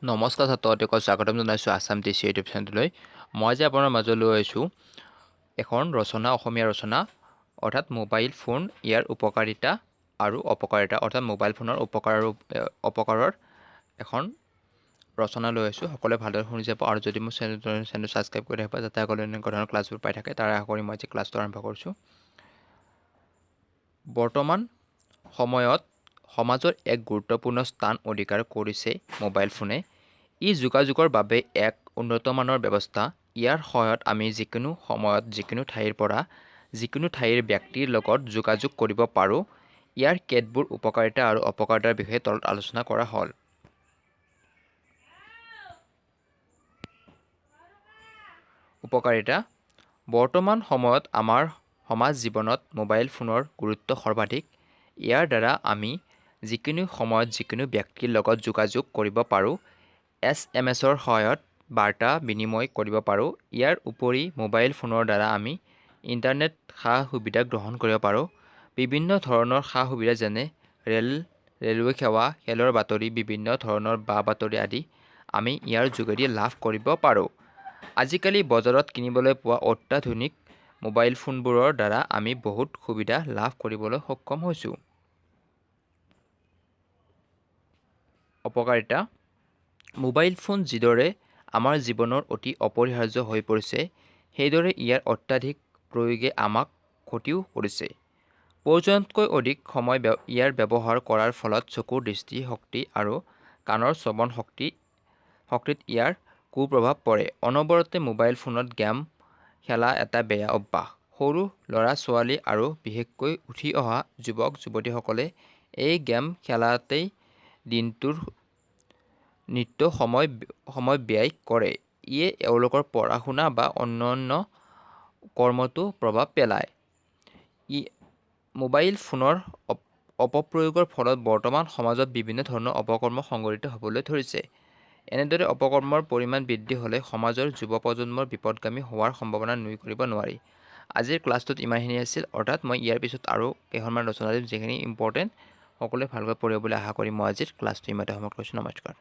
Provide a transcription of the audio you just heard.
নমস্কাৰ ছাত্ৰসকলক স্বাগতম জনাইছোঁ আছামিজ ইউটিউব চেনেললৈ। মই যে আপোনাৰ মাজলৈ আহিছোঁ এখন ৰচনা, অসমীয়া ৰচনা অৰ্থাৎ মোবাইল ফোন ইয়াৰ উপকাৰিতা আৰু অপকাৰিতা অৰ্থাৎ মোবাইল ফোনৰ উপকাৰ আৰু অপকাৰৰ এখন ৰচনা লৈ আহিছোঁ। সকলোৱে ভালদৰে শুনি যাব আৰু যদি মোৰ চেনেল ছাবস্ক্ৰাইব কৰি থাকিব যাতে সকলোৱে এনেকুৱা ধৰণৰ ক্লাছবোৰ পাই থাকে তাৰ আশা কৰি মই আজি ক্লাছটো আৰম্ভ কৰিছোঁ। বৰ্তমান সময়ত সমাজৰ এক গুৰুত্বপূৰ্ণ স্থান অধিকাৰ কৰিছে মোবাইল ফোনে। ই যোগাযোগৰ বাবে এক উন্নতমানৰ ব্যৱস্থা। ইয়াৰ সহায়ত আমি যিকোনো সময়ত যিকোনো ঠাইৰ পৰা যিকোনো ঠাইৰ ব্যক্তিৰ লগত যোগাযোগ কৰিব পাৰোঁ। ইয়াৰ কেতবোৰ উপকাৰিতা আৰু অপকাৰিতাৰ বিষয়ে তলত আলোচনা কৰা হ'ল। উপকাৰিতা। বৰ্তমান সময়ত আমাৰ সমাজ জীৱনত মোবাইল ফোনৰ গুৰুত্ব সৰ্বাধিক। ইয়াৰ দ্বাৰা আমি যিকোনো সময়ত যিকোনো ব্যক্তিৰ লগত যোগাযোগ কৰিব পাৰোঁ। SMS-ৰ সহায়ত বাৰ্তা বিনিময় কৰিব পাৰোঁ। ইয়াৰ উপৰি মোবাইল ফোনৰ দ্বাৰা আমি ইণ্টাৰনেট সা-সুবিধা গ্ৰহণ কৰিব পাৰোঁ। বিভিন্ন ধৰণৰ সা-সুবিধা যেনে ৰেলৱে সেৱা, খেলৰ বাতৰি, বিভিন্ন ধৰণৰ বা-বাতৰি আদি আমি ইয়াৰ যোগেদি লাভ কৰিব পাৰোঁ। আজিকালি বজাৰত কিনিবলৈ পোৱা অত্যাধুনিক মোবাইল ফোনবোৰৰ দ্বাৰা আমি বহুত সুবিধা লাভ কৰিবলৈ সক্ষম হৈছোঁ। অপকাৰিতা। মোবাইল ফোন যিদৰে আমাৰ জীৱনৰ অতি অপৰিহাৰ্য হৈ পৰিছে, সেইদৰে ইয়াৰ অত্যাধিক প্ৰয়োগে আমাক ক্ষতিও কৰিছে। প্ৰয়োজনতকৈ অধিক সময় ইয়াৰ ব্যৱহাৰ কৰাৰ ফলত চকুৰ দৃষ্টিশক্তি আৰু কাণৰ শ্ৰৱণ শক্তিত ইয়াৰ কুপ্ৰভাৱ পৰে। অনবৰতে মোবাইল ফোনত গেম খেলা এটা বেয়া অভ্যাস। সৰু ল'ৰা-ছোৱালী আৰু বিশেষকৈ উঠি অহা যুৱক-যুৱতীসকলে এই গেম খেলাতেই দিনটোৰ নিত্য সময় ব্যয় কৰে। ইয়ে এওঁলোকৰ পঢ়া-শুনা বা অন্যান্য কৰ্মতো প্ৰভাৱ পেলায়। মোবাইল ফোনৰ অপপ্ৰয়োগৰ ফলত বৰ্তমান সমাজত বিভিন্ন ধৰণৰ অপকৰ্ম সংঘটিত হ'বলৈ ধৰিছে। এনেদৰে অপকৰ্মৰ পৰিমাণ বৃদ্ধি হ'লে সমাজৰ যুৱ প্ৰজন্মৰ বিপথগামী হোৱাৰ সম্ভাৱনা নুই কৰিব নোৱাৰি। আজিৰ ক্লাছটোত ইমানখিনি আছিল। অৰ্থাৎ মই ইয়াৰ পিছত আৰু কেইখনমান ৰচনা দিম যিখিনি ইম্পৰ্টেণ্ট। সকলোৱে ভালকৈ পঢ়িব বুলি আশা কৰি মই আজিৰ ক্লাছটো ইমানতে সমাপ্ত কৰিছোঁ। নমস্কাৰ।